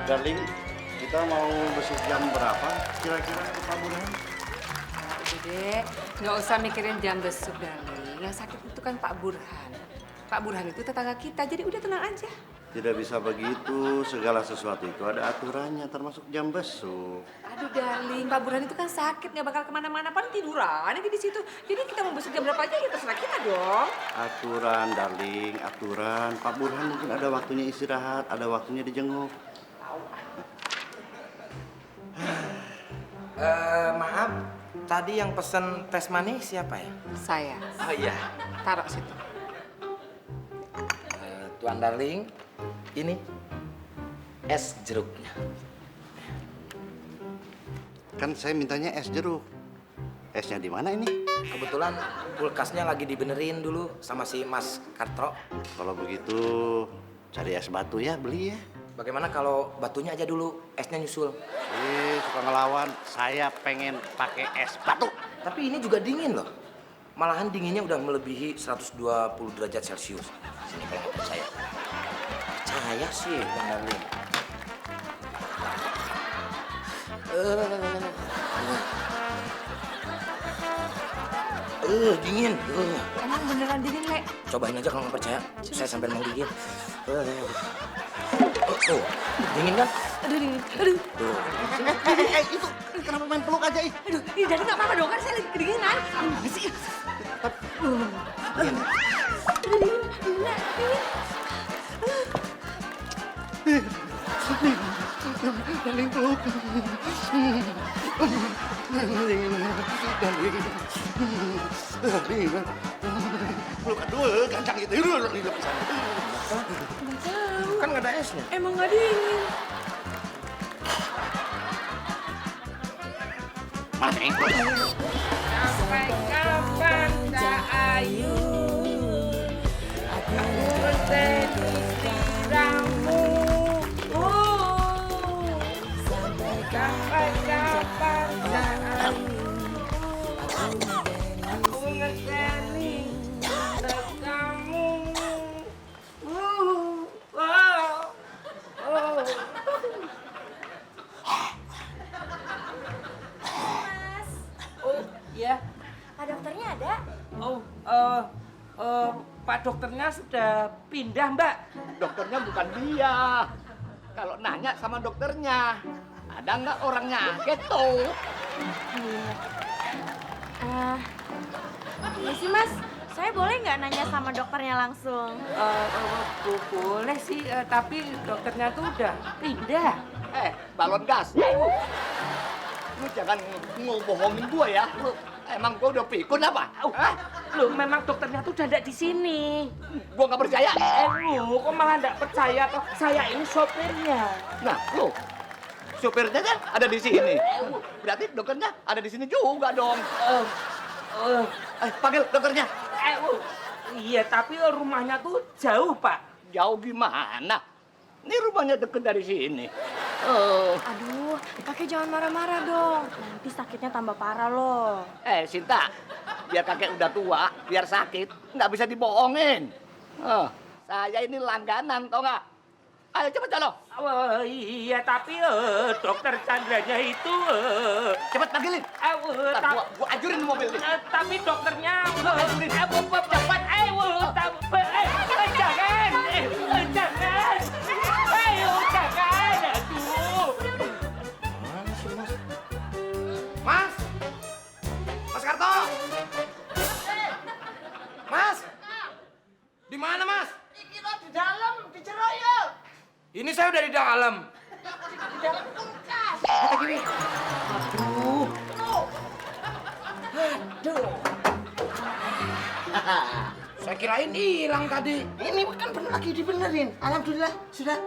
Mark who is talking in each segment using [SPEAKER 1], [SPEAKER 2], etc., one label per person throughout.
[SPEAKER 1] Darling, kita mau besok jam berapa kira-kira ke Pak Burhan?
[SPEAKER 2] Udah deh, nggak usah mikirin jam besuk, darling. Yang sakit itu kan Pak Burhan. Pak Burhan itu tetangga kita, jadi udah tenang aja.
[SPEAKER 1] Tidak bisa begitu, segala sesuatu itu ada aturannya, termasuk jam besuk.
[SPEAKER 2] Aduh, darling, Pak Burhan itu kan sakit, nggak bakal kemana-mana, paling tiduran aja di situ. Jadi kita mau besuk jam berapa aja, ya terserah kita dong.
[SPEAKER 1] Aturan, darling, aturan. Pak Burhan mungkin ada waktunya istirahat, ada waktunya dijenguk.
[SPEAKER 3] Maaf, tadi yang pesen teh manis siapa ya?
[SPEAKER 2] Saya,
[SPEAKER 3] Oh iya.
[SPEAKER 2] taruh situ.
[SPEAKER 3] Tuan Darling, ini es jeruknya.
[SPEAKER 1] Kan saya mintanya es jeruk. Esnya di mana ini?
[SPEAKER 3] Kebetulan kulkasnya lagi dibenerin dulu sama si Mas Kartro.
[SPEAKER 1] Kalau begitu cari es batu ya, beli ya.
[SPEAKER 3] Bagaimana kalau batunya aja dulu, esnya nyusul?
[SPEAKER 1] Suka ngelawan. Saya pengen pakai es batu.
[SPEAKER 3] Tapi ini juga dingin loh. Malahan dinginnya udah melebihi 120 derajat Celcius. Sini kalau nggak percaya. Percaya sih, Bang Darling. Dingin.
[SPEAKER 2] Emang beneran dingin, Le?
[SPEAKER 3] Cobain aja kalau nggak percaya. Saya sampai mau gigit. Tuh, dingin kan?
[SPEAKER 2] Aduh, dingin. Aduh,
[SPEAKER 3] Tuh.
[SPEAKER 1] Itu kenapa main peluk aja ih?
[SPEAKER 2] aduh, ini jadi nggak apa-apa dong, kan saya lagi kedinginan. Gimana sih?
[SPEAKER 3] Dingin.
[SPEAKER 2] Aduh, dingin, dingin.
[SPEAKER 1] Darling peluk. Darling. Peluk aduh, gancang gitu.
[SPEAKER 2] Nggak tahu.
[SPEAKER 3] Kan nggak ada esnya.
[SPEAKER 2] Emang nggak dingin.
[SPEAKER 1] Mana yang
[SPEAKER 2] Sampai kapan tak ayu? Aku menjadi diramu. Sampai kapan tak ayu? Aku menjadi kamu. Oh, iya.
[SPEAKER 4] Pak dokternya ada?
[SPEAKER 5] Oh, Pak dokternya sudah pindah, Mbak.
[SPEAKER 6] Dokternya bukan dia. Kalau nanya sama dokternya, ada nggak orangnya? Gitu.
[SPEAKER 4] Iya sih mas, saya boleh nggak nanya sama dokternya langsung?
[SPEAKER 5] Boleh sih, tapi dokternya tuh udah pindah.
[SPEAKER 6] Balon gas. Lu jangan ngebohongin gua ya. Emang gua udah pikun apa? Hah?
[SPEAKER 5] Loh, memang dokternya tuh udah ada di sini.
[SPEAKER 6] Gua nggak percaya.
[SPEAKER 5] Lu kok malah nggak percaya toh? Saya ini sopirnya.
[SPEAKER 6] Nah, lu supirnya kan ada di sini. Berarti dokternya ada di sini juga dong. Panggil dokternya.
[SPEAKER 5] Iya, tapi rumahnya tuh jauh, Pak.
[SPEAKER 6] Jauh gimana? Ini rumahnya deket dari sini.
[SPEAKER 4] Aduh, kakek jangan marah-marah dong. Nanti sakitnya tambah parah loh.
[SPEAKER 6] Sinta, biar kakek udah tua, biar sakit, nggak bisa dibohongin. Saya ini langganan, tau nggak? Ayo cepet calo.
[SPEAKER 5] Iya, tapi dokter Chandranya itu
[SPEAKER 6] Cepet panggilin. Ntar gua ajurin di mobil nih.
[SPEAKER 5] tapi dokternya
[SPEAKER 6] Gua ajurin.
[SPEAKER 5] cepat jangan aduh.
[SPEAKER 3] Mana sih, Mas? Mas! Mas Karto! Mas! Di mana, Mas?
[SPEAKER 6] Kita di dalam, di Ceroyok.
[SPEAKER 3] Ini saya udah di dalam.
[SPEAKER 6] Di dalam kulkas.
[SPEAKER 3] Saya kirain hilang tadi.
[SPEAKER 7] Ini kan lagi dibenerin. Alhamdulillah
[SPEAKER 3] Sudah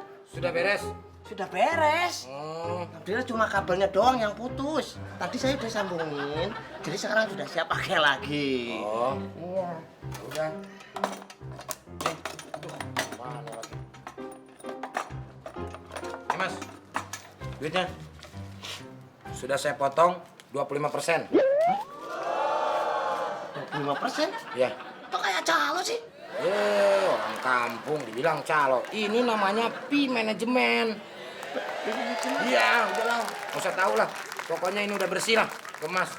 [SPEAKER 3] beres?
[SPEAKER 7] sudah beres.
[SPEAKER 3] Oh,
[SPEAKER 7] Alhamdulillah cuma kabelnya doang yang putus. Tadi saya udah sambungin, jadi sekarang sudah siap pakai lagi.
[SPEAKER 3] oh,
[SPEAKER 7] Iya.
[SPEAKER 3] udah. Mana lagi? Mas, duitnya. Sudah saya potong 25%.
[SPEAKER 7] 25%?
[SPEAKER 3] Ya.
[SPEAKER 7] Kok kayak calo sih?
[SPEAKER 3] Orang kampung dibilang calo. Ini namanya P manajemen. Iya, udahlah. Nggak usah tahu lah. Pokoknya ini udah bersih lah. Kemas.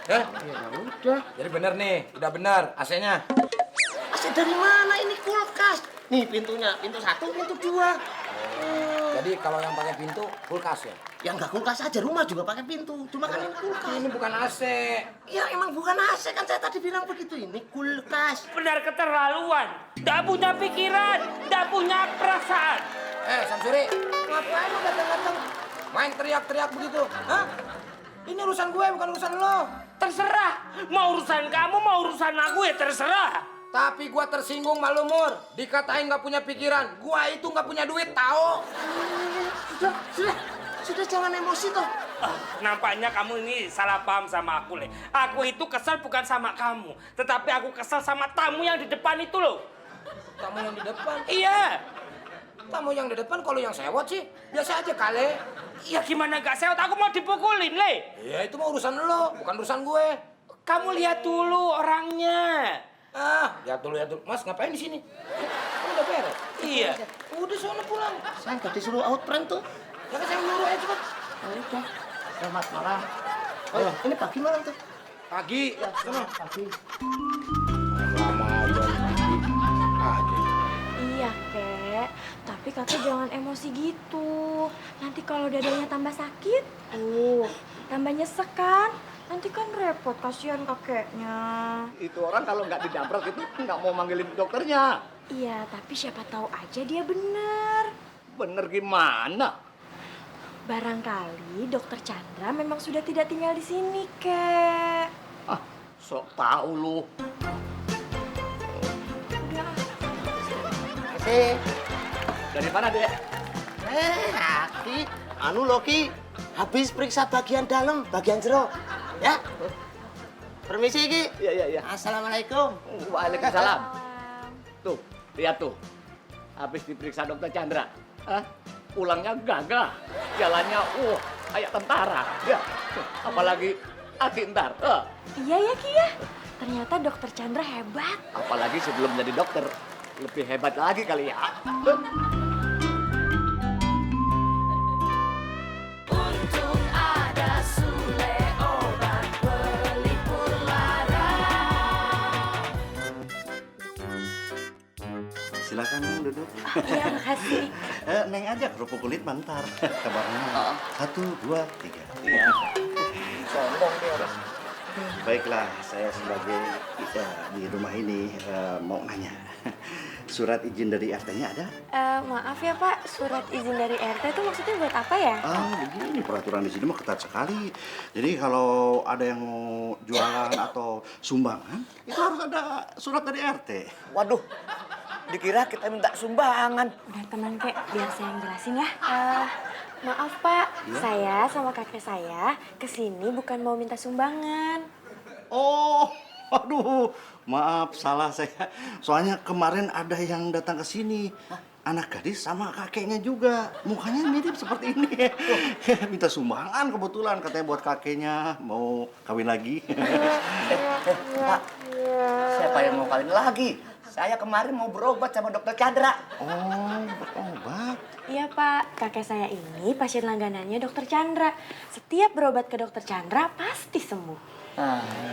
[SPEAKER 3] Ya?
[SPEAKER 7] Ya udah.
[SPEAKER 3] Jadi bener nih. Udah bener AC-nya.
[SPEAKER 7] Asal dari mana ini kulkas? Nih pintunya, pintu 1, pintu 2.
[SPEAKER 3] Jadi kalau yang pakai pintu, kulkas ya?
[SPEAKER 7] Yang nggak kulkas aja, rumah juga pakai pintu. Cuma kan ini kulkas.
[SPEAKER 3] Ini bukan AC.
[SPEAKER 7] Ya emang bukan AC kan saya tadi bilang begitu. Ini kulkas.
[SPEAKER 5] Benar keterlaluan. Nggak punya pikiran, nggak punya perasaan.
[SPEAKER 3] Samsuri. Ngapain lu datang-datang? Main teriak-teriak begitu. Hah? Ini urusan gue, bukan urusan lo.
[SPEAKER 5] Terserah. Mau urusan kamu, mau urusan aku ya terserah.
[SPEAKER 3] Tapi gua tersinggung malu Mur. Dikatain nggak punya pikiran. Gua itu nggak punya duit, tahu?
[SPEAKER 7] Sudah jangan emosi toh.
[SPEAKER 5] Nampaknya kamu ini salah paham sama aku, Le. Aku itu kesel bukan sama kamu, tetapi aku kesel sama tamu yang di depan itu loh.
[SPEAKER 3] Tamu yang di depan.
[SPEAKER 5] Iya.
[SPEAKER 3] Tamu yang di depan kalau yang sewot sih biasa aja kali.
[SPEAKER 5] Ya gimana gak sewot? Aku mau dipukulin, Le.
[SPEAKER 3] Ya itu mah urusan lo, bukan urusan gue.
[SPEAKER 5] Kamu lihat dulu orangnya.
[SPEAKER 3] Lihat dulu. Mas ngapain di sini? Kamu udah beres?
[SPEAKER 5] Iya.
[SPEAKER 3] Udah sono pulang.
[SPEAKER 7] Saya nggak disuruh outbrand tuh.
[SPEAKER 3] Ya kan saya nyuruh aja cepet.
[SPEAKER 7] Udah. Selamat malam. Oh, ini pagi malam tuh.
[SPEAKER 3] Pagi.
[SPEAKER 7] Ya, sono pagi.
[SPEAKER 3] Lama aja. Aja.
[SPEAKER 4] Iya, Kek. Tapi kakek jangan emosi gitu. Nanti kalau dadanya tambah sakit, tambah nyesek kan? Nanti kan repot, kasihan kakeknya.
[SPEAKER 6] Itu orang kalau nggak didabrak itu nggak mau manggilin dokternya.
[SPEAKER 4] Iya, tapi siapa tahu aja dia bener.
[SPEAKER 6] Bener gimana?
[SPEAKER 4] Barangkali dokter Chandra memang sudah tidak tinggal di sini, Kek.
[SPEAKER 6] Sok tahu lu.
[SPEAKER 4] Udah.
[SPEAKER 6] Dari mana, Dek?
[SPEAKER 7] Aki. Anu Loki, habis periksa bagian dalam, bagian jero. Ya. Permisi, Ki.
[SPEAKER 6] Iya.
[SPEAKER 7] Assalamualaikum.
[SPEAKER 6] Waalaikumsalam. Tuh, lihat tuh. Habis diperiksa dokter Chandra. Pulangnya gagah. Jalannya, kayak tentara. Ya, apalagi Aki ntar.
[SPEAKER 4] Iya ya, Ki ya. Ternyata dokter Chandra hebat.
[SPEAKER 6] Apalagi sebelum jadi dokter. Lebih hebat lagi kali ya.
[SPEAKER 1] Silakan duduk.
[SPEAKER 4] Iya, makasih.
[SPEAKER 1] Neng aja kerupuk kulit bentar. Kabarnya 1, 2, 3.
[SPEAKER 6] Iya. Sombong dia orang.
[SPEAKER 1] Baiklah, saya sebagai di rumah ini mau nanya. Surat izin dari RT-nya ada?
[SPEAKER 4] Maaf ya Pak, surat izin dari RT itu maksudnya buat apa ya?
[SPEAKER 1] Begini peraturan di sini mah ketat sekali. Jadi kalau ada yang mau jualan atau sumbangan, itu harus ada surat dari RT.
[SPEAKER 6] Waduh, dikira kita minta sumbangan.
[SPEAKER 4] Udah tenang Kek, biar saya yang jelasin ya. Maaf Pak, saya sama kakek saya kesini bukan mau minta sumbangan.
[SPEAKER 1] Oh, aduh, maaf salah saya. Soalnya kemarin ada yang datang ke sini. Anak gadis sama kakeknya juga. Mukanya mirip seperti ini. Minta sumbangan kebetulan katanya buat kakeknya mau kawin lagi.
[SPEAKER 6] Pak, siapa yang mau kawin lagi? Saya kemarin mau berobat sama dokter Chandra.
[SPEAKER 1] Oh, berobat.
[SPEAKER 4] Iya Pak, kakek saya ini pasien langganannya dokter Chandra. Setiap berobat ke dokter Chandra pasti sembuh.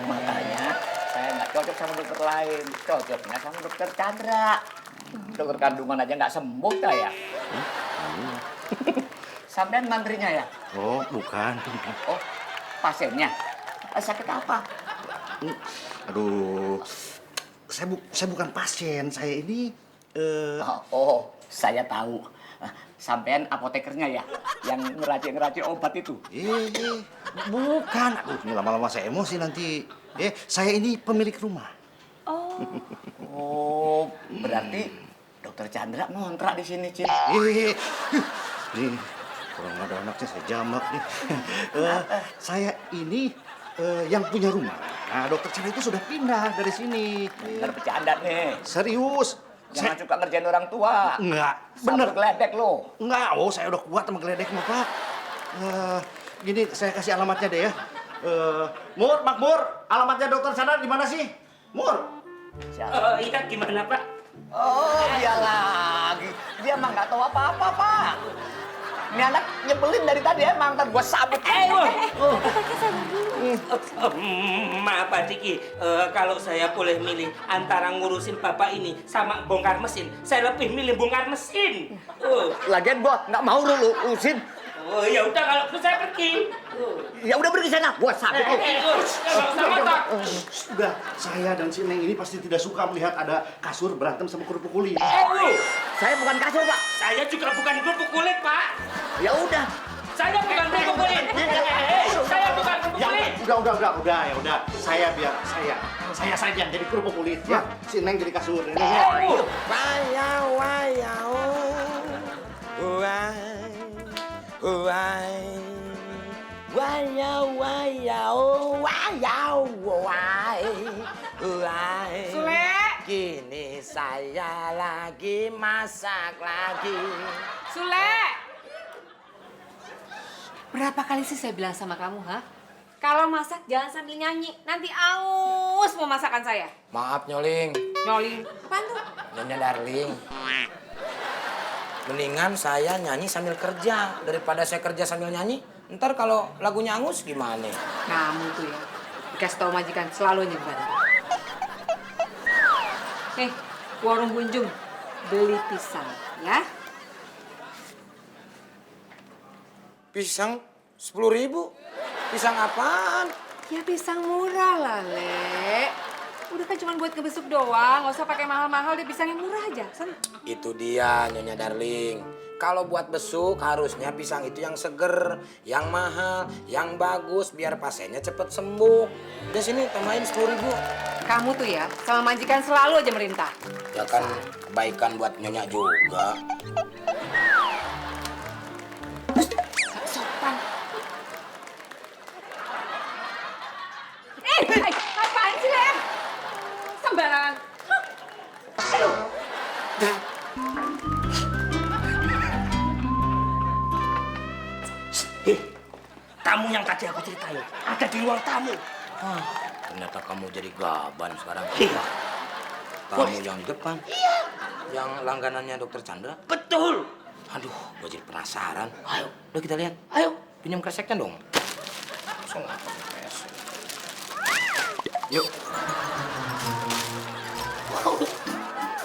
[SPEAKER 6] Makanya saya nggak cocok sama dokter lain. Cocoknya sama dokter Chandra. Dokter kandungan aja nggak sembuh saya. Sampean mantrinya ya?
[SPEAKER 1] Oh, bukan.
[SPEAKER 6] Oh, pasiennya? Sakit apa?
[SPEAKER 1] Aduh, saya bukan pasien. Saya ini
[SPEAKER 6] Saya tahu. Sampean apotekernya ya? Yang ngeracik-ngeracik obat itu?
[SPEAKER 1] Bukan. Aduh, ini lama-lama saya emosi nanti. Saya ini pemilik rumah.
[SPEAKER 6] Oh, berarti dokter Chandra ngontrak di sini, Cin.
[SPEAKER 1] Nih, kalau nggak ada anaknya saya jamak nih. Saya ini yang punya rumah. Nah, dokter Chandra itu sudah pindah dari sini.
[SPEAKER 6] Bener bercanda nih.
[SPEAKER 1] Serius.
[SPEAKER 6] Jangan suka ngerjain orang tua.
[SPEAKER 1] Enggak, bener.
[SPEAKER 6] Sabuk geledek lo.
[SPEAKER 1] Enggak, saya udah kuat sama geledek mah, Pak. Gini, saya kasih alamatnya deh ya. Makmur, alamatnya dokter Chandra di mana sih? Mur.
[SPEAKER 5] Iya, gimana Pak?
[SPEAKER 6] Oh, dia lagi. Dia mah nggak tahu apa-apa, Pak. Ini anak nyebelin dari tadi emang, ntar gua sabuk.
[SPEAKER 4] Kakek sabar dulu.
[SPEAKER 5] Maaf Pak Diki, kalau saya boleh milih antara ngurusin bapak ini sama bongkar mesin, saya lebih milih bongkar mesin.
[SPEAKER 6] Lagian gua nggak mau lu urusin.
[SPEAKER 5] Oh ya udah kalau gitu saya pergi.
[SPEAKER 6] Ya udah pergi sana, gua sabuk lu.
[SPEAKER 5] Nggak usah ngotot.
[SPEAKER 1] Udah, saya dan si Neng ini pasti tidak suka melihat ada kasur berantem sama kerupuk kulit.
[SPEAKER 6] Saya bukan kasur, Pak.
[SPEAKER 5] Saya juga bukan kerupuk kulit Pak.
[SPEAKER 6] Ya udah.
[SPEAKER 5] Saya bukan kerupuk kulit. Saya bukan kerupuk
[SPEAKER 1] Ya
[SPEAKER 5] kulit.
[SPEAKER 1] udah, ya udah. Saya saja yang jadi kerupuk kulit ya. Si Neng jadi kasur. Neng, ya.
[SPEAKER 3] Wayau, wayau, wayau, wayau,
[SPEAKER 2] Sule!
[SPEAKER 3] Kini saya lagi masak lagi.
[SPEAKER 2] Sule! Berapa kali sih saya bilang sama kamu, ha? Kalau masak jangan sambil nyanyi, nanti aus mau masakan saya.
[SPEAKER 3] Maaf Nyoling,
[SPEAKER 2] Nyolin. Apaan tuh?
[SPEAKER 3] Nyonya Darling. Mendingan saya nyanyi sambil kerja daripada saya kerja sambil nyanyi. Ntar kalau lagunya angus gimana?
[SPEAKER 2] Kamu tuh ya, dikasih tau majikan selalu nyebar. Nih, warung Bunjung, beli pisang, ya.
[SPEAKER 3] Pisang 10.000. Pisang apaan?
[SPEAKER 2] Ya pisang murah lah, Le. Udah kan cuma buat ngebesuk doang, nggak usah pakai mahal-mahal deh, pisang yang murah aja. Sana.
[SPEAKER 3] Itu dia Nyonya Darling. Kalau buat besuk harusnya pisang itu yang seger, yang mahal, yang bagus biar pasiennya cepet sembuh. Udah sini tambahin 10.000.
[SPEAKER 2] Kamu tuh ya, sama majikan selalu aja merintah.
[SPEAKER 3] Ya kan kebaikan buat Nyonya juga.
[SPEAKER 2] Gak sopan. Apaan sih, Lem? Sembarangan. Aduh.
[SPEAKER 5] Kamu yang tadi aku ceritain ada di ruang tamu.
[SPEAKER 3] Ternyata kamu jadi gaban sekarang.
[SPEAKER 5] Iya.
[SPEAKER 3] Kamu yang di depan. Iya. Yang langganannya Dokter Chandra.
[SPEAKER 5] Betul.
[SPEAKER 3] Aduh, gue jadi penasaran. Ayo, udah kita lihat. Ayo, pinjam kreseknya dong. Masa nggak pakai kresek? Yuk.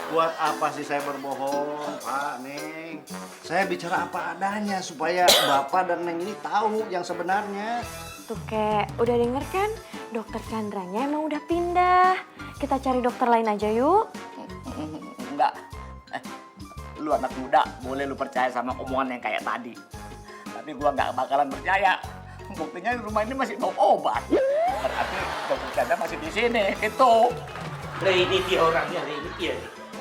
[SPEAKER 1] Buat apa sih saya berbohong, Pak, Neng? Saya bicara apa adanya supaya Bapak dan Neng ini tahu yang sebenarnya.
[SPEAKER 4] Tuh kek, udah denger kan? Dokter Chandranya emang udah pindah. Kita cari dokter lain aja yuk.
[SPEAKER 6] Enggak. Lu anak muda, boleh lu percaya sama omongan yang kayak tadi. Tapi gua nggak bakalan percaya. Buktinya di rumah ini masih bau obat. Berarti dokter Chandra masih di sini, gitu.
[SPEAKER 5] Ini dia orangnya, ini dia.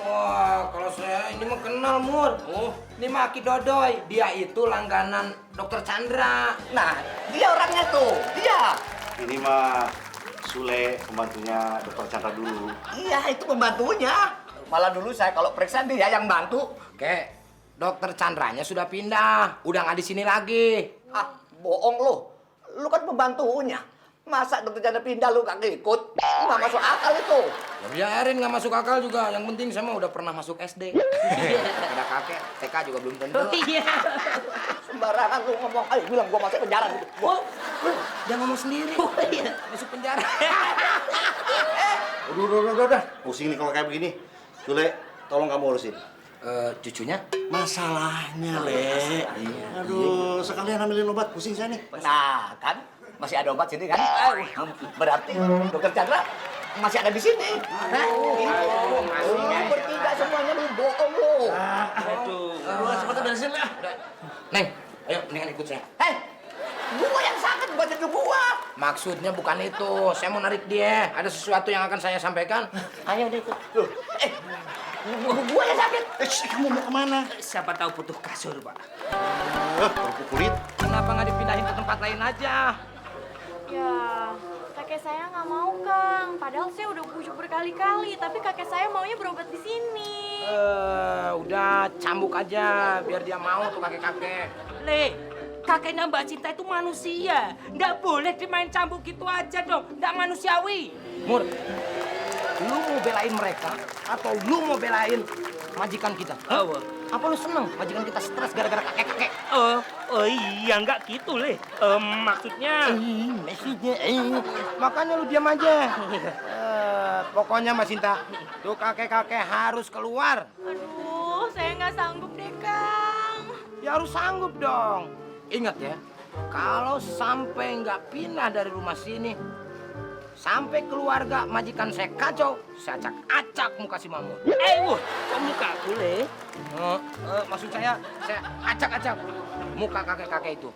[SPEAKER 3] Wah, kalau saya ini mah kenal, Mur. Oh, ini mah Aki Dodoy. Dia itu langganan Dokter Chandra.
[SPEAKER 6] Nah, dia orangnya tuh, dia.
[SPEAKER 1] Ini mah Sule, pembantunya Dokter Chandra dulu.
[SPEAKER 6] Iya, itu pembantunya. Malah dulu saya kalau periksa dia yang bantu.
[SPEAKER 3] Oke, Dokter Chandranya sudah pindah. Udah nggak di sini lagi.
[SPEAKER 6] Ah, bohong lu. Lu kan pembantunya. Masa dokter Chandra pindah lu gak ikut? Nggak masuk akal itu.
[SPEAKER 3] Ya biarin nggak masuk akal juga. Yang penting saya mah udah pernah masuk SD. Ada kakek, TK juga belum tentu.
[SPEAKER 6] Sembarangan lu ngomong. Ayo bilang gua masuk penjara gitu.
[SPEAKER 3] Dia ngomong sendiri. Masuk penjara.
[SPEAKER 1] Udah. Pusing nih kalau kayak begini. Sule, tolong kamu urusin.
[SPEAKER 3] Cucunya?
[SPEAKER 1] Masalahnya, Le. Aduh, sekalian ambilin obat. Pusing saya nih.
[SPEAKER 6] Nah, kan masih ada obat sini kan? Berarti dokter Chandra masih ada di sini. Bertiga semuanya lu bohong lu.
[SPEAKER 1] Aduh, cepetan dari sini lah.
[SPEAKER 3] Neng, ayo mendingan ikut saya.
[SPEAKER 6] Hei, gua yang sakit bukan cucu gua.
[SPEAKER 3] Maksudnya bukan itu. Saya mau narik dia. Ada sesuatu yang akan saya sampaikan.
[SPEAKER 6] Ayo deh ikut. Gua yang sakit.
[SPEAKER 1] Kamu mau kemana?
[SPEAKER 5] Siapa tahu butuh kasur, Pak.
[SPEAKER 1] Kerupuk kulit.
[SPEAKER 3] Kenapa nggak dipindahin ke tempat lain aja?
[SPEAKER 4] Ya, kakek saya nggak mau, Kang. Padahal saya udah bujuk berkali-kali, tapi kakek saya maunya berobat di sini.
[SPEAKER 3] Udah cambuk aja biar dia mau tuh kakek-kakek.
[SPEAKER 5] Le, kakeknya Mbak Cinta itu manusia. Nggak boleh dimain cambuk gitu aja dong. Nggak manusiawi.
[SPEAKER 3] Mur, lu mau belain mereka atau lu mau belain majikan kita?
[SPEAKER 5] Oh,
[SPEAKER 3] Apa lu seneng majikan kita stres gara-gara kakek-kakek?
[SPEAKER 5] Oh iya, nggak gitu, Le. Maksudnya...
[SPEAKER 3] Makanya lu diam aja. Pokoknya Mas Sinta, tuh kakek-kakek harus keluar.
[SPEAKER 4] Aduh, saya nggak sanggup deh, Kang.
[SPEAKER 3] Ya harus sanggup dong. Ingat ya, kalau sampai nggak pindah dari rumah sini, sampai keluarga majikan saya kacau, saya acak-acak muka si Mamur.
[SPEAKER 5] Kok muka aku, Le?
[SPEAKER 3] Maksud saya acak-acak muka kakek-kakek itu.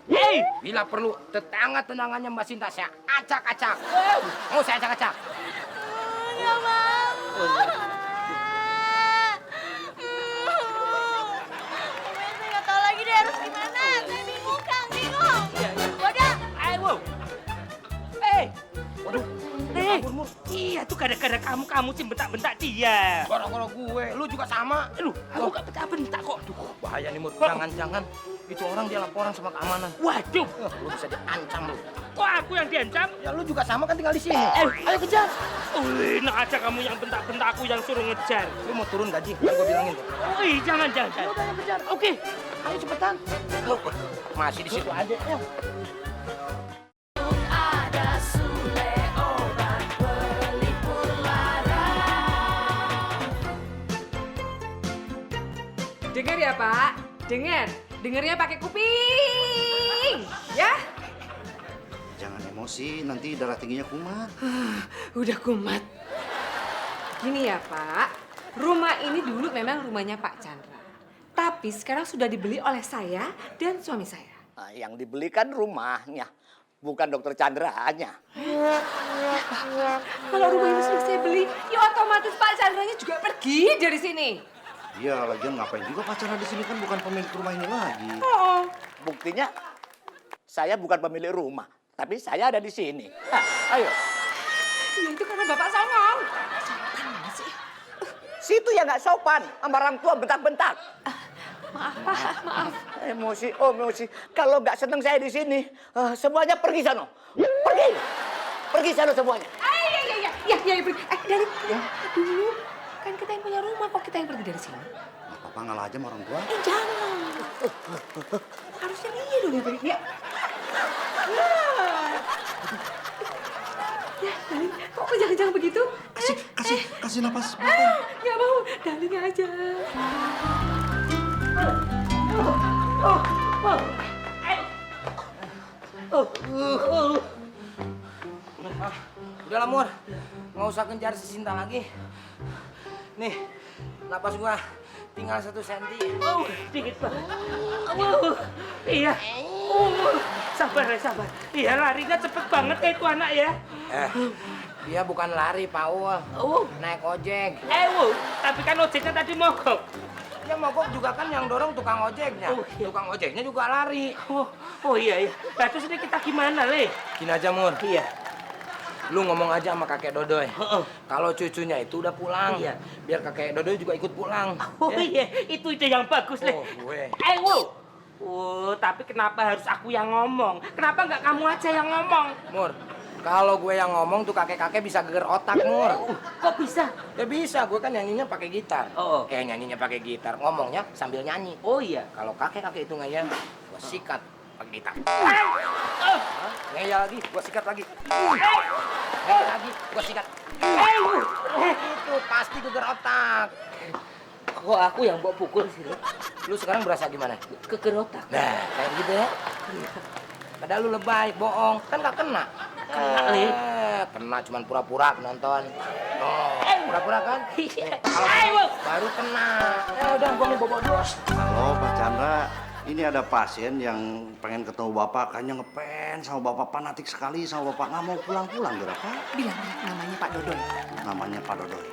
[SPEAKER 3] Bila perlu, tetangga-tetangganya Mbak Sinta saya acak-acak. Mau saya acak-acak.
[SPEAKER 4] Nggak mau. Saya nggak tahu lagi deh harus gimana. Saya bingung, Kang, bingung. Udah.
[SPEAKER 3] Waduh,
[SPEAKER 5] Iya tuh gara-gara kamu sih bentak-bentak dia.
[SPEAKER 3] gara-gara gue, lu juga sama.
[SPEAKER 5] Aduh, aku gak bentak-bentak kok.
[SPEAKER 3] Aduh, bahaya nih, Mur. Jangan-jangan itu orang dia laporan sama keamanan.
[SPEAKER 5] Waduh,
[SPEAKER 3] Lu bisa diancam lu.
[SPEAKER 5] kok aku yang diancam?
[SPEAKER 3] Ya lu juga sama kan tinggal di sini. Ayo kejar.
[SPEAKER 5] Enak aja kamu yang bentak-bentak aku yang suruh ngejar.
[SPEAKER 3] Lu mau turun gaji, kan gue bilangin tuh.
[SPEAKER 5] Jangan.
[SPEAKER 3] Udah yang kejar. Oke, ayo cepetan. Masih di situ aja. Ayo.
[SPEAKER 2] Dengar ya, Pak. Dengarnya pakai kuping. Ya?
[SPEAKER 1] Jangan emosi, nanti darah tingginya kumat.
[SPEAKER 2] Udah kumat. Gini ya, Pak. Rumah ini dulu memang rumahnya Pak Chandra. Tapi sekarang sudah dibeli oleh saya dan suami saya.
[SPEAKER 6] Nah, yang dibelikan rumahnya, bukan dokter Chandranya.
[SPEAKER 2] Kalau rumah ini sudah saya beli, ya otomatis Pak Chandranya juga pergi dari sini.
[SPEAKER 1] Iya, lagian ngapain juga pacaran di sini, kan bukan pemilik rumah ini lagi.
[SPEAKER 2] Oh,
[SPEAKER 6] Buktinya, saya bukan pemilik rumah, tapi saya ada di sini. Nah, ayo,
[SPEAKER 2] ya itu karena Bapak songong. Sopan banget sih.
[SPEAKER 6] situ ya nggak sopan, sama orang tua bentak-bentak.
[SPEAKER 2] Maaf, Pak, maaf.
[SPEAKER 6] Emosi. Kalau nggak seneng saya di sini, semuanya pergi sana. Pergi sana semuanya.
[SPEAKER 2] Ya, pergi. Dari, aduh, kan kita yang punya rumah, kok kita yang pergi dari sini?
[SPEAKER 1] Nggak apa-apa, ngalah aja sama orang tua.
[SPEAKER 2] Jangan. Harusnya dia dong yang pergi. Ya, Dalin, kok jangan begitu?
[SPEAKER 1] Kasih napas. Bentar.
[SPEAKER 2] Nggak mau, Dalin aja.
[SPEAKER 3] Udah lah, Mur. Nggak usah kejar si Sinta lagi. Nih, napas gua tinggal 1 senti.
[SPEAKER 5] Dikit banget. Iya. Sabar. Iya, larinya cepet banget ya itu anak ya.
[SPEAKER 3] Dia bukan lari, Paul. Naik ojek.
[SPEAKER 5] Tapi kan ojeknya tadi mogok.
[SPEAKER 3] Ya mogok juga kan yang dorong tukang ojeknya.
[SPEAKER 5] Iya.
[SPEAKER 3] Tukang ojeknya juga lari.
[SPEAKER 5] Iya. Nah, terus ini kita gimana, Le?
[SPEAKER 3] Gini aja, Mur.
[SPEAKER 5] Iya.
[SPEAKER 3] Lu ngomong aja sama kakek Dodoy. Kalau cucunya itu udah pulang.
[SPEAKER 5] Iya.
[SPEAKER 3] Biar kakek Dodoy juga ikut pulang.
[SPEAKER 5] Iya, itu ide yang bagus, Le.
[SPEAKER 3] Gue.
[SPEAKER 5] Tapi kenapa harus aku yang ngomong? Kenapa nggak kamu aja yang ngomong?
[SPEAKER 3] Mur, kalau gue yang ngomong tuh kakek-kakek bisa geger otak, Mur.
[SPEAKER 5] Kok bisa?
[SPEAKER 3] Ya bisa, gue kan nyanyinya pakai gitar.
[SPEAKER 5] Oh.
[SPEAKER 3] Nyanyinya pakai gitar, ngomongnya sambil nyanyi.
[SPEAKER 5] Oh iya.
[SPEAKER 3] Kalau kakek-kakek itu ngeyel, gue sikat pakai gitar. Ngeyel lagi, gue sikat lagi. Ngeyel lagi, gue sikat. Itu pasti geger otak.
[SPEAKER 5] Kok aku yang bawa pukul sih, Le?
[SPEAKER 3] Lu sekarang berasa gimana?
[SPEAKER 5] Keker otak.
[SPEAKER 3] Nah, kayak gitu ya. Padahal lu lebay, bohong, kan gak kena.
[SPEAKER 5] Kena, Le.
[SPEAKER 3] Kena cuman pura-pura nonton. Pura-pura kan?
[SPEAKER 5] Iya.
[SPEAKER 3] Kalau baru kena. Udah, gua mau bobo dulu.
[SPEAKER 1] Halo, Pak Chandra. Ini ada pasien yang pengen ketemu Bapak, kayaknya ngefans sama Bapak, fanatik sekali sama Bapak, nggak mau pulang-pulang, berapa?
[SPEAKER 2] Bilang namanya Pak Dodoy.
[SPEAKER 1] Namanya Pak Dodoy.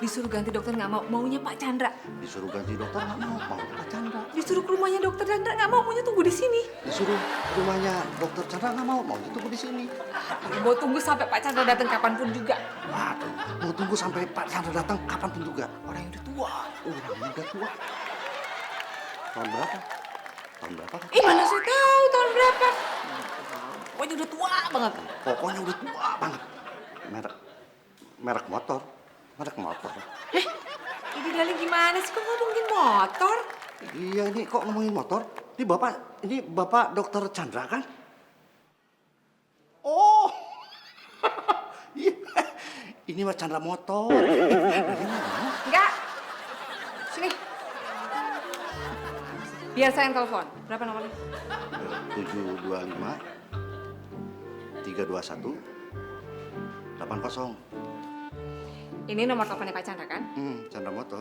[SPEAKER 2] Disuruh ganti dokter nggak mau, maunya Pak Chandra.
[SPEAKER 1] Disuruh ganti dokter nggak mau Pak Chandra.
[SPEAKER 2] Disuruh ke rumahnya dokter Chandra nggak mau, maunya tunggu di sini.
[SPEAKER 1] Disuruh ke rumahnya dokter Chandra nggak mau tunggu di sini.
[SPEAKER 2] Mau tunggu sampai Pak Chandra datang kapanpun juga.
[SPEAKER 1] Waduh, mau tunggu sampai Pak Chandra datang kapanpun juga. Orang yang udah tua. Tahun berapa?
[SPEAKER 2] Mana saya tahu tahun berapa? Pokoknya udah tua banget.
[SPEAKER 1] Pokoknya udah tua banget. Merek motor.
[SPEAKER 2] Ini Dalin gimana sih kok ngomongin motor?
[SPEAKER 1] Iya, ini kok ngomongin motor? Ini Bapak Dokter Chandra kan? Oh. Iya. Ini mah Chandra motor.
[SPEAKER 2] Enggak. Sini. Biar saya yang telepon. Berapa nomornya?
[SPEAKER 1] 725 321 80.
[SPEAKER 2] Ini nomor teleponnya Pak Chandra kan?
[SPEAKER 1] Chandra motor.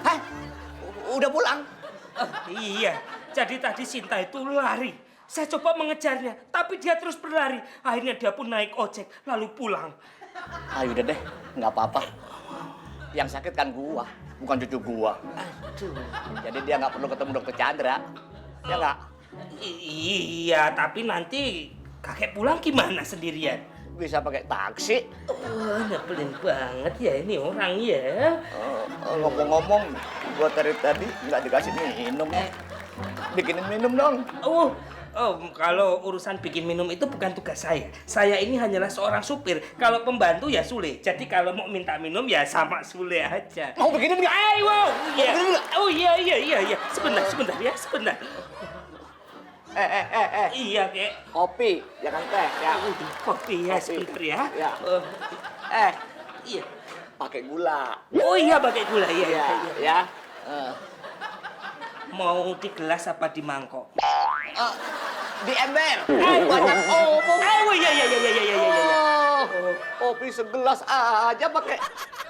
[SPEAKER 6] Hah? Udah pulang?
[SPEAKER 5] Iya, jadi tadi Sinta itu lari. Saya coba mengejarnya, tapi dia terus berlari. Akhirnya dia pun naik ojek, lalu pulang.
[SPEAKER 6] Ayo udah deh, nggak apa-apa. Yang sakit kan gua, bukan cucu gua. Jadi dia nggak perlu ketemu dokter Chandra. Ya nggak?
[SPEAKER 5] Iya, tapi nanti kakek pulang gimana sendirian?
[SPEAKER 6] Bisa pakai taksi.
[SPEAKER 5] Oh, nyebelin banget ya ini orang ya.
[SPEAKER 6] Ngomong-ngomong, gua dari tadi nggak dikasih minum. Bikinin minum dong.
[SPEAKER 5] Kalau urusan bikin minum itu bukan tugas saya. Saya ini hanyalah seorang supir. Kalau pembantu ya Sule. Jadi kalau mau minta minum ya sama Sule aja.
[SPEAKER 6] Mau bikinin nggak?
[SPEAKER 5] Wow, iya. Oh iya. Sebentar ya, sebentar. Iya, Kek.
[SPEAKER 6] Kopi, jangan teh, ya.
[SPEAKER 5] Kopi ya, sebentar ya.
[SPEAKER 6] Ya.
[SPEAKER 5] Iya.
[SPEAKER 6] Pakai gula.
[SPEAKER 5] Oh iya, pakai gula ya.
[SPEAKER 6] Ya.
[SPEAKER 5] Mau di gelas apa di mangkok?
[SPEAKER 6] Di ember. Banyak omong.
[SPEAKER 5] Oh iya.
[SPEAKER 6] Kopi segelas aja pakai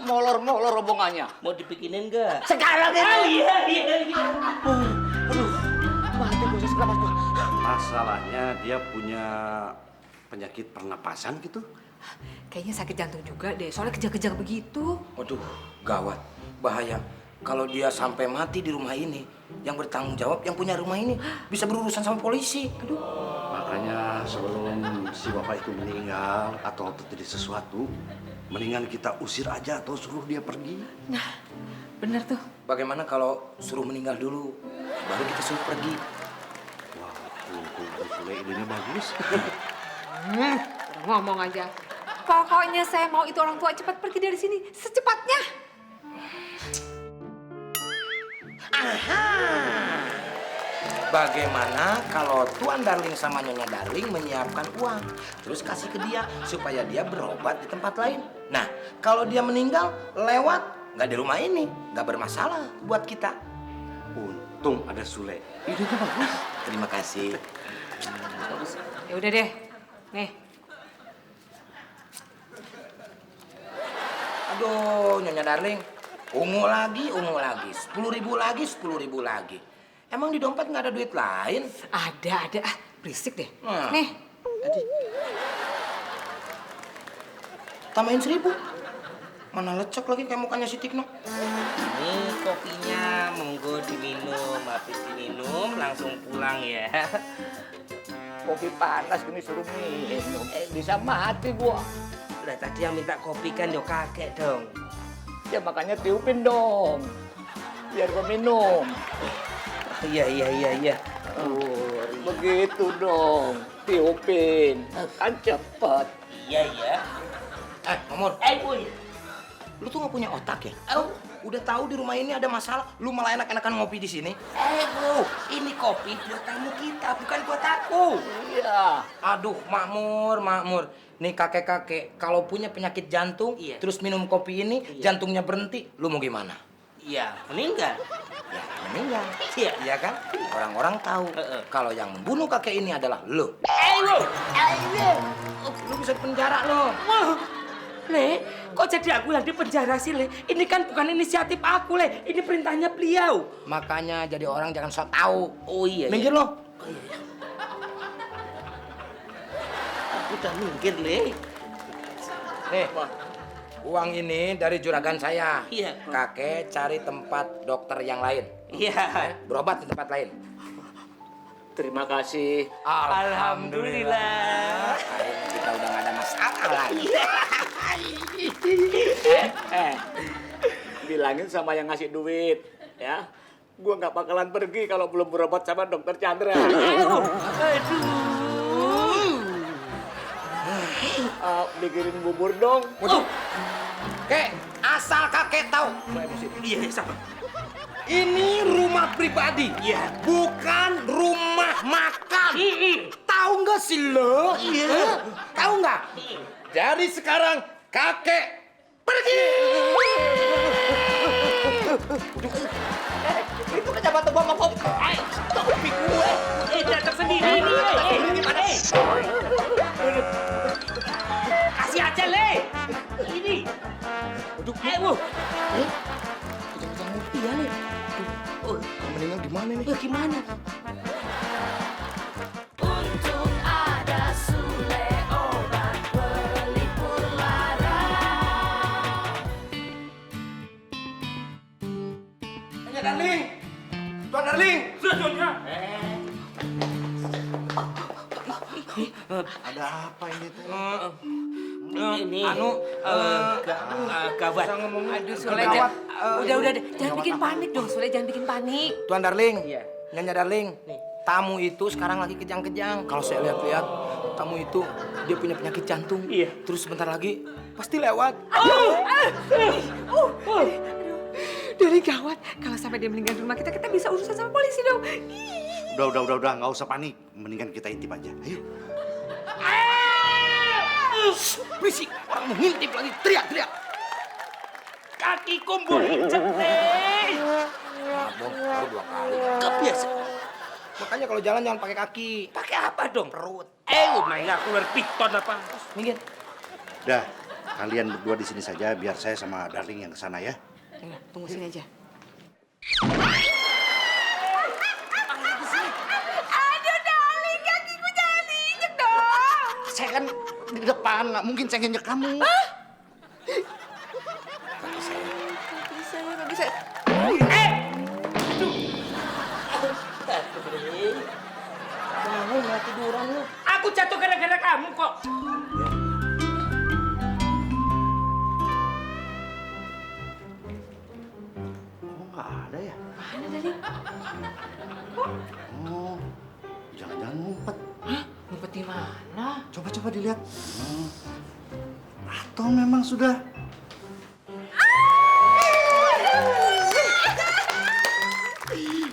[SPEAKER 6] molor-molor rombongannya.
[SPEAKER 5] Mau dibikinin nggak?
[SPEAKER 6] Sekarang ini.
[SPEAKER 5] Oh iya.
[SPEAKER 6] Mati gue sekarang gue.
[SPEAKER 1] Masalahnya dia punya penyakit pernapasan gitu.
[SPEAKER 2] Kayaknya sakit jantung juga deh, soalnya kejar-kejar begitu.
[SPEAKER 3] Waduh, gawat, bahaya. Kalau dia sampai mati di rumah ini, yang bertanggung jawab yang punya rumah ini bisa berurusan sama polisi. Aduh.
[SPEAKER 1] Makanya sebelum si bapak itu meninggal atau terjadi sesuatu, mendingan kita usir aja atau suruh dia pergi.
[SPEAKER 2] Nah, bener tuh.
[SPEAKER 3] Bagaimana kalau suruh meninggal dulu, baru kita suruh pergi?
[SPEAKER 1] Wah, Sule idenya bagus.
[SPEAKER 2] Udah ngomong aja. Pokoknya saya mau itu orang tua cepat pergi dari sini, secepatnya.
[SPEAKER 3] Bagaimana kalau Tuan Darling sama Nyonya Darling menyiapkan uang, terus kasih ke dia supaya dia berobat di tempat lain. Nah, kalau dia meninggal lewat, nggak di rumah ini, nggak bermasalah buat kita.
[SPEAKER 1] Untung ada Sule. Idenya bagus.
[SPEAKER 3] Terima kasih.
[SPEAKER 2] Ya udah deh. Nih,
[SPEAKER 3] Aduh, Nyonya Darling, ungu lagi, 10.000 lagi, 10.000 lagi. Emang di dompet nggak ada duit lain?
[SPEAKER 2] ada. Ah, berisik deh.
[SPEAKER 3] Nah.
[SPEAKER 2] Nih,
[SPEAKER 3] Tambahin 1.000. Mana lecek lagi kayak mukanya si Tikno.
[SPEAKER 5] Ini kopinya, monggo diminum. Habis diminum langsung pulang ya.
[SPEAKER 6] Kopi panas gini suruh minum. Bisa mati gua.
[SPEAKER 5] Lah tadi yang minta kopi kan yo kakek dong.
[SPEAKER 6] Ya makanya tiupin dong. Biar gua minum.
[SPEAKER 5] Iya.
[SPEAKER 6] Begitu dong. Tiupin. Kan cepet.
[SPEAKER 5] Iya.
[SPEAKER 3] Mamur,
[SPEAKER 5] Boy.
[SPEAKER 3] lu tuh nggak punya otak ya? Udah tahu di rumah ini ada masalah, lu malah enak-enakan ngopi di sini.
[SPEAKER 5] Bro, ini kopi buat tamu kita, bukan buat aku.
[SPEAKER 6] Iya.
[SPEAKER 3] Aduh, Makmur. Nih kakek-kakek, kalau punya penyakit jantung,
[SPEAKER 5] Iya.
[SPEAKER 3] terus minum kopi ini, jantungnya berhenti, lu mau gimana?
[SPEAKER 5] Iya, meninggal.
[SPEAKER 3] Ya, meninggal.
[SPEAKER 5] Iya.
[SPEAKER 3] Iya kan? Orang-orang tahu kalau yang membunuh kakek ini adalah lu. Lu bisa dipenjara lo.
[SPEAKER 5] Wah, Le, kok jadi aku yang dipenjara sih, Le? Ini kan bukan inisiatif aku, Le. Ini perintahnya beliau.
[SPEAKER 3] Makanya jadi orang jangan sok tahu.
[SPEAKER 5] Oh iya.
[SPEAKER 3] Minggir lo.
[SPEAKER 5] Aku udah minggir, Le.
[SPEAKER 3] Nih, uang ini dari juragan saya.
[SPEAKER 5] Iya.
[SPEAKER 3] Kakek cari tempat dokter yang lain.
[SPEAKER 5] Iya.
[SPEAKER 3] Berobat di tempat lain.
[SPEAKER 6] Terima kasih.
[SPEAKER 5] Alhamdulillah.
[SPEAKER 3] Akhirnya kita udah gak ada masalah lagi.
[SPEAKER 6] Bilangin sama yang ngasih duit, ya. Gua nggak bakalan pergi kalau belum berobat sama dokter Chandra. Bikinin bubur dong.
[SPEAKER 3] Waduh. Kek, asal kakek tahu. Gua emosi.
[SPEAKER 5] Iya, sama.
[SPEAKER 3] Ini rumah pribadi,
[SPEAKER 5] Iya.
[SPEAKER 3] bukan rumah makan. Tahu nggak sih lo? Iya. Tahu nggak? Dari sekarang kakek pergi. Itu kenapa tuh bom bom? Ayo, topi gue.
[SPEAKER 5] Datang sendiri ini. Kasih aja, Le. Ini. Aduh.
[SPEAKER 3] Jangan ngopi ya nih. Mendingan gimana nih?
[SPEAKER 5] Gimana?
[SPEAKER 3] Darling, Tuan Darling.
[SPEAKER 5] Selanjutnya.
[SPEAKER 1] Ada apa ini teh?
[SPEAKER 5] Ini gawat.
[SPEAKER 2] Aduh, Sule, udah, jangan bikin panik dong, Sule, jangan bikin panik.
[SPEAKER 3] Tuan Darling,
[SPEAKER 5] Iya.
[SPEAKER 3] Nyonya Darling, tamu itu sekarang lagi kejang-kejang. Kalau saya lihat-lihat, tamu itu dia punya penyakit jantung.
[SPEAKER 5] Iya.
[SPEAKER 3] Terus sebentar lagi pasti lewat.
[SPEAKER 2] Dari gawat, kalau sampai dia meninggal di rumah kita bisa urusan sama polisi dong.
[SPEAKER 1] Udah, nggak usah panik. Mendingan kita intip aja. Ayo.
[SPEAKER 3] Berisik, orang mau ngintip lagi, teriak-teriak.
[SPEAKER 5] Kaki kumpul cetek.
[SPEAKER 3] Bong, baru 2 kali.
[SPEAKER 5] Kebiasa.
[SPEAKER 3] Makanya kalau jalan jangan pakai kaki.
[SPEAKER 5] Pakai apa dong?
[SPEAKER 3] Perut.
[SPEAKER 5] Main nggak keluar piton apa?
[SPEAKER 3] Minggir.
[SPEAKER 1] Udah, kalian berdua di sini saja biar saya sama Darling yang ke sana ya.
[SPEAKER 2] Tunggu sini aja.
[SPEAKER 1] Saya kan di depan, nggak mungkin saya nginjek kamu.
[SPEAKER 2] Nggak bisa.
[SPEAKER 3] Bangun, mau tiduran lu.
[SPEAKER 5] Aku jatuh gara-gara kamu kok.
[SPEAKER 1] Kok nggak ada ya?
[SPEAKER 2] Mana tadi?
[SPEAKER 1] Oh, jangan-jangan ngumpet.
[SPEAKER 2] Ngumpet di mana?
[SPEAKER 1] Coba dilihat. Atau memang sudah...
[SPEAKER 2] Iya.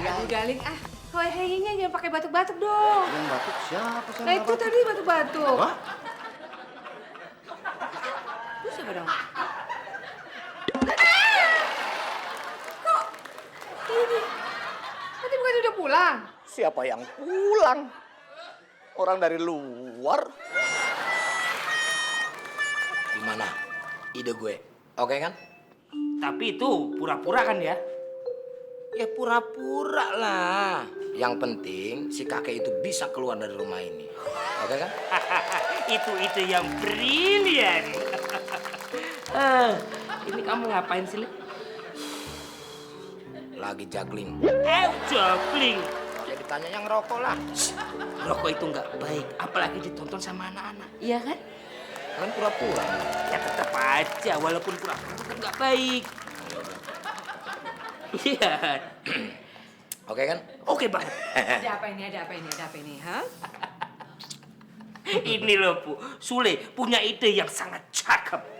[SPEAKER 2] Aduh, Darling, hei-heinya jangan pakai batuk-batuk dong.
[SPEAKER 1] Yang batuk siapa? Saya
[SPEAKER 2] Nah,
[SPEAKER 1] nggak
[SPEAKER 2] itu
[SPEAKER 1] batuk.
[SPEAKER 2] tadi batuk-batuk.
[SPEAKER 1] Wah,
[SPEAKER 2] Itu siapa dong? Ini. Tadi bukan udah pulang?
[SPEAKER 6] Siapa yang pulang? Orang dari luar.
[SPEAKER 3] Gimana? Ide gue. Oke kan?
[SPEAKER 5] Tapi itu pura-pura kan ya?
[SPEAKER 3] Ya pura-pura lah. Yang penting si kakek itu bisa keluar dari rumah ini. Oke kan?
[SPEAKER 5] Itu yang brilian. Ini kamu ngapain sih, Le?
[SPEAKER 3] Lagi juggling.
[SPEAKER 5] Juggling.
[SPEAKER 3] Jadi tanya yang ngerokok lah.
[SPEAKER 5] Rokok itu nggak baik, apalagi ditonton sama anak-anak.
[SPEAKER 2] Iya kan?
[SPEAKER 3] Kan pura-pura.
[SPEAKER 5] Ya tetap aja, walaupun pura-pura tetap nggak baik. Iya.
[SPEAKER 3] Oke kan?
[SPEAKER 5] Oke banget.
[SPEAKER 2] Ada apa ini, ha?
[SPEAKER 5] Ini loh, Bu. Sule punya ide yang sangat cakep.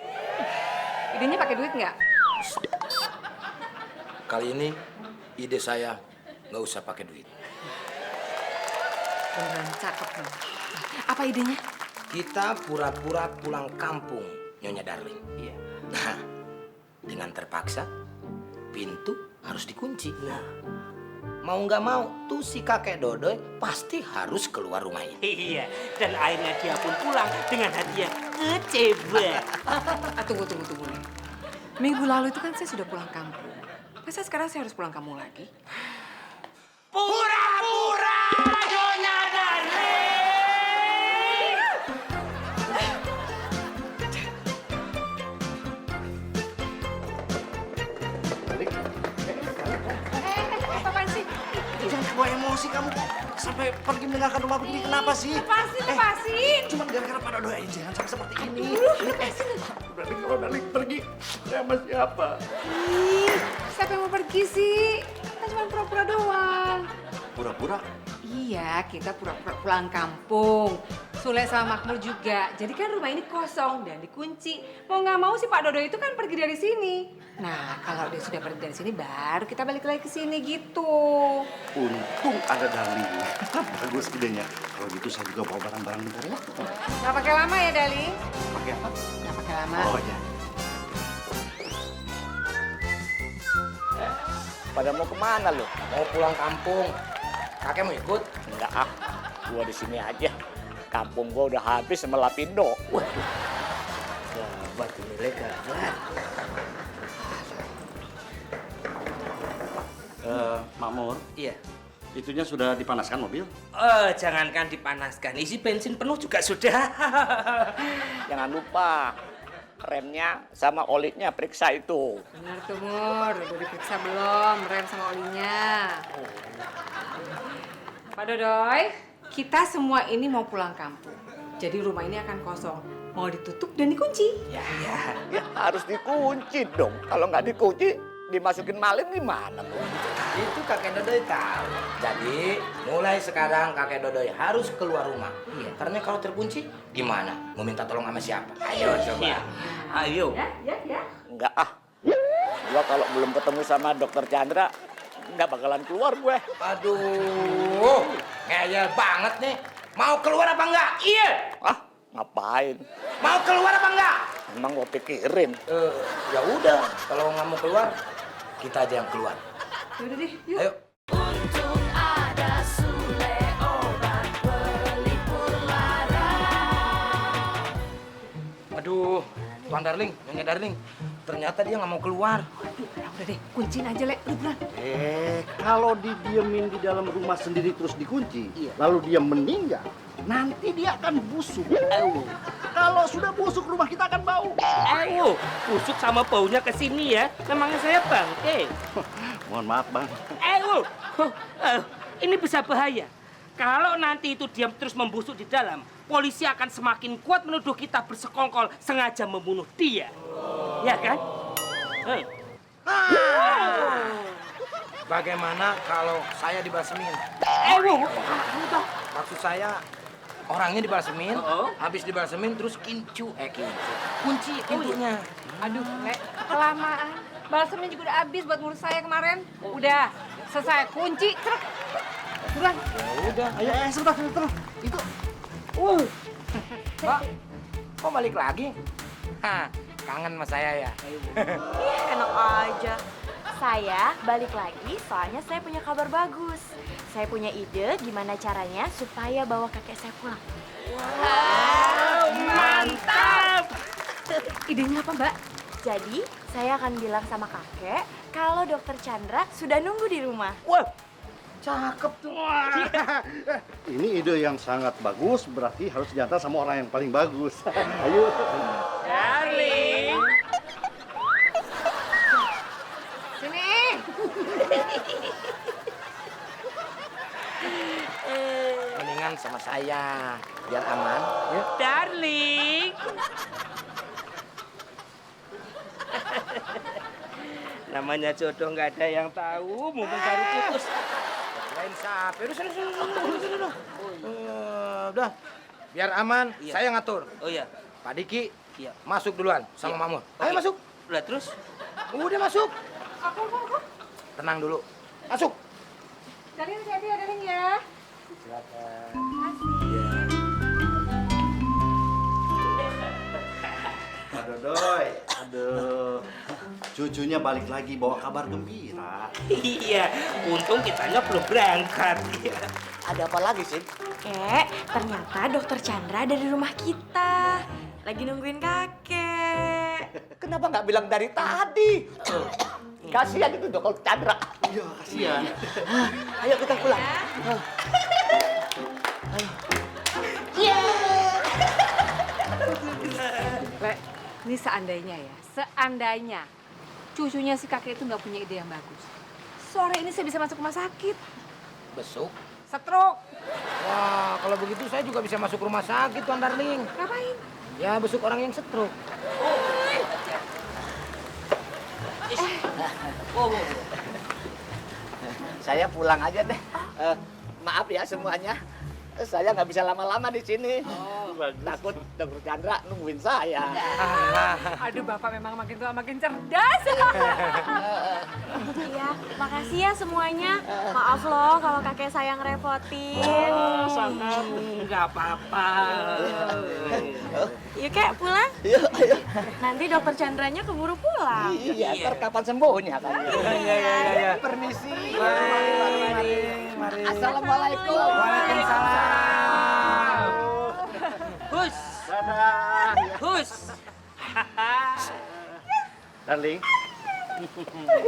[SPEAKER 2] Idenya pakai duit nggak?
[SPEAKER 3] Kali ini ide saya nggak usah pakai duit.
[SPEAKER 2] Beneran cakep dong. Apa idenya?
[SPEAKER 3] Kita pura-pura pulang kampung, Nyonya Darling.
[SPEAKER 5] Iya.
[SPEAKER 3] Nah, dengan terpaksa pintu harus dikunci. Nah, mau nggak mau tuh si kakek Dodoy pasti harus keluar rumah ini.
[SPEAKER 5] Iya, dan akhirnya dia pun pulang dengan hati yang kecewa.
[SPEAKER 2] Tunggu nih. Minggu lalu itu kan saya sudah pulang kampung. Masa sekarang saya harus pulang kampung lagi?
[SPEAKER 5] Pura-pura Nyonya Darling.
[SPEAKER 2] Apaan sih?
[SPEAKER 1] jangan bawa emosi kamu sampai pergi meninggalkan rumah begini. Kenapa sih?
[SPEAKER 2] Lepasin.
[SPEAKER 1] Cuma gara-gara Pak Dodo aja jangan sampai seperti ini. Berarti kalau balik pergi sama siapa?
[SPEAKER 2] Ih, siapa yang mau pergi sih? Kita cuma pura-pura doang.
[SPEAKER 1] Pura-pura.
[SPEAKER 2] Iya, kita pura-pura pulang kampung. Sule sama Makmur juga. Jadi kan rumah ini kosong dan dikunci. Mau nggak mau si Pak Dodo itu kan pergi dari sini. Nah, kalau dia sudah pergi dari sini, baru kita balik lagi ke sini gitu.
[SPEAKER 1] Untung ada Dali. Bagus idenya. Kalau gitu saya juga bawa barang-barang bentar ya.
[SPEAKER 2] Nggak pakai lama ya, Dali?
[SPEAKER 1] Pakai apa?
[SPEAKER 2] Nggak pakai lama.
[SPEAKER 1] Oh ya.
[SPEAKER 6] Pada mau kemana lo?
[SPEAKER 3] Mau pulang kampung. Kakek mau ikut?
[SPEAKER 6] Enggak ah, gua di sini aja. Kampung gua udah habis sama Lapindo.
[SPEAKER 5] Gawat ini Le, gawat.
[SPEAKER 1] Makmur,
[SPEAKER 5] Iya.
[SPEAKER 1] itunya sudah dipanaskan mobil?
[SPEAKER 5] Jangankan dipanaskan, isi bensin penuh juga sudah.
[SPEAKER 6] Jangan lupa remnya sama olinya periksa itu.
[SPEAKER 2] Benar tuh, Mur. Udah diperiksa belum rem sama olinya? Pak Dodoy, kita semua ini mau pulang kampung. Jadi rumah ini akan kosong. Mau ditutup dan dikunci.
[SPEAKER 5] Ya.
[SPEAKER 6] Ya harus dikunci dong. Kalau nggak dikunci, dimasukin maling gimana Bu?
[SPEAKER 3] Itu kakek Dodoy tahu. Jadi mulai sekarang kakek Dodoy harus keluar rumah. Iya. Karena kalau terkunci gimana? Mau minta tolong sama siapa? Ayo coba.
[SPEAKER 5] Iya. Ayo.
[SPEAKER 2] Ya.
[SPEAKER 6] Enggak ah. Gua kalau belum ketemu sama Dokter Chandra, nggak bakalan keluar gue.
[SPEAKER 3] Aduh, ngeyel banget nih. Mau keluar apa enggak? Iya.
[SPEAKER 6] Ah, ngapain?
[SPEAKER 3] Mau keluar apa enggak?
[SPEAKER 6] Emang gua pikirin.
[SPEAKER 3] Ya udah, kalau nggak mau keluar, kita aja yang keluar.
[SPEAKER 2] Yaudah deh, yuk.
[SPEAKER 3] Ayo. Aduh, Tuan Darling, Nyonya Darling, ternyata dia nggak mau keluar.
[SPEAKER 2] Udah deh, kunciin aja, Le. Udah buruan.
[SPEAKER 1] Kalau didiemin di dalam rumah sendiri terus dikunci, lalu dia meninggal, nanti dia akan busuk. Kalau sudah busuk, rumah kita akan bau.
[SPEAKER 5] Ayo, busuk sama baunya ke sini ya. Memangnya saya bangke.
[SPEAKER 1] Mohon maaf, Bang.
[SPEAKER 5] Ayo, ini bisa bahaya. Kalau nanti itu diam terus membusuk di dalam, polisi akan semakin kuat menuduh kita bersekongkol sengaja membunuh dia. Ya kan?
[SPEAKER 3] Bagaimana kalau saya dibasmin? Maksud saya orangnya dibasmin, habis dibasmin terus kunci pintunya.
[SPEAKER 2] Aduh, Le, kelamaan. Balsemnya juga udah habis buat ngurus saya kemarin. Udah, selesai. Kunci, cerek. Buruan.
[SPEAKER 3] Udah,
[SPEAKER 1] Ayo, sebentar. Itu.
[SPEAKER 3] Pak, kok balik lagi? Hah, kangen sama saya ya?
[SPEAKER 4] Ih, enak aja. Saya balik lagi soalnya saya punya kabar bagus. Saya punya ide gimana caranya supaya bawa kakek saya pulang.
[SPEAKER 5] Mantap!
[SPEAKER 2] Idenya apa, Mbak?
[SPEAKER 4] Jadi, saya akan bilang sama kakek kalau Dokter Chandra sudah nunggu di rumah.
[SPEAKER 1] Cakep tuh. Ini ide yang sangat bagus, berarti harus diantar sama orang yang paling bagus. Ayo.
[SPEAKER 5] Darling!
[SPEAKER 2] Sini.
[SPEAKER 3] Mendingan sama saya, biar aman. Ya.
[SPEAKER 5] Darling! Namanya jodoh nggak ada yang tahu, mumpung baru putus.
[SPEAKER 3] Lain siapa? Udah. Udah, biar aman, saya ngatur.
[SPEAKER 5] Oh iya,
[SPEAKER 3] Pak Diki,
[SPEAKER 5] iya.
[SPEAKER 3] masuk duluan sama
[SPEAKER 5] Iya.
[SPEAKER 3] Mamur.
[SPEAKER 5] Oke.
[SPEAKER 3] Ayo masuk.
[SPEAKER 5] Udah terus?
[SPEAKER 3] Udah masuk. Tenang dulu. Masuk.
[SPEAKER 2] Darling, hati-hati ya, Darling ya.
[SPEAKER 1] Pak Dodoy, aduh. Cucunya balik lagi bawa kabar gembira.
[SPEAKER 5] Iya, untung kitanya belum berangkat.
[SPEAKER 6] Ada apa lagi sih?
[SPEAKER 4] Ternyata Dokter Chandra ada di rumah kita. Lagi nungguin kakek.
[SPEAKER 6] Kenapa nggak bilang dari tadi? Kasihan itu Dokter Chandra.
[SPEAKER 1] Iya, kasihan.
[SPEAKER 6] Ayo kita pulang.
[SPEAKER 2] Le, ini seandainya ya, seandainya cucunya si kakek itu nggak punya ide yang bagus. Sore ini saya bisa masuk rumah sakit.
[SPEAKER 3] Besuk?
[SPEAKER 2] Stroke.
[SPEAKER 3] Wah, kalau begitu saya juga bisa masuk rumah sakit, Tuan Darling.
[SPEAKER 2] Ngapain?
[SPEAKER 3] Ya, besuk orang yang stroke.
[SPEAKER 6] Saya pulang aja deh. Maaf ya semuanya. Saya nggak bisa lama-lama di sini. Takut Dokter Chandra nungguin saya.
[SPEAKER 2] Aduh, Bapak memang makin tua makin cerdas.
[SPEAKER 4] Iya, makasih ya semuanya. Maaf loh kalau kakek saya ngerepotin.
[SPEAKER 5] Nggak apa-apa.
[SPEAKER 4] Yuk kek pulang.
[SPEAKER 6] Yuk, ayo.
[SPEAKER 4] Nanti dokter Chandranya keburu pulang.
[SPEAKER 6] Iya, ntar kapan sembuhnya kan?
[SPEAKER 3] Iya.
[SPEAKER 6] Permisi.
[SPEAKER 3] Mari.
[SPEAKER 6] Assalamualaikum.
[SPEAKER 3] Waalaikumsalam.
[SPEAKER 5] Hus, hus.
[SPEAKER 1] Darling,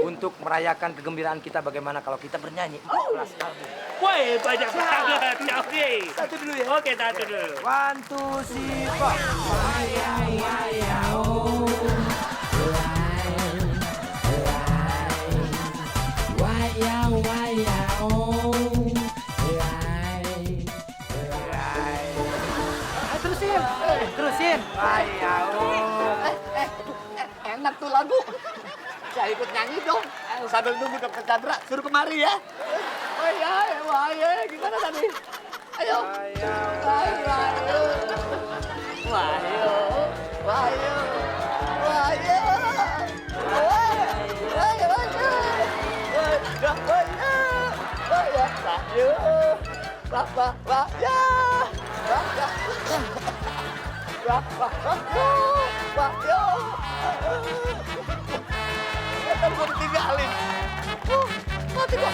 [SPEAKER 3] Untuk merayakan kegembiraan kita, bagaimana kalau kita bernyanyi?
[SPEAKER 5] Woi, banyak banget. Oke.
[SPEAKER 3] Satu dulu ya.
[SPEAKER 5] Oke, satu dulu.
[SPEAKER 3] 1, 2, 3, 4. Terusin.
[SPEAKER 6] Enak tuh lagu. Saya ikut nyanyi dong. Sambil nunggu Dokter Chandra, suruh kemari ya. Wahya, gimana tadi? Ayo. Kan gue ditinggalin. Mati gua.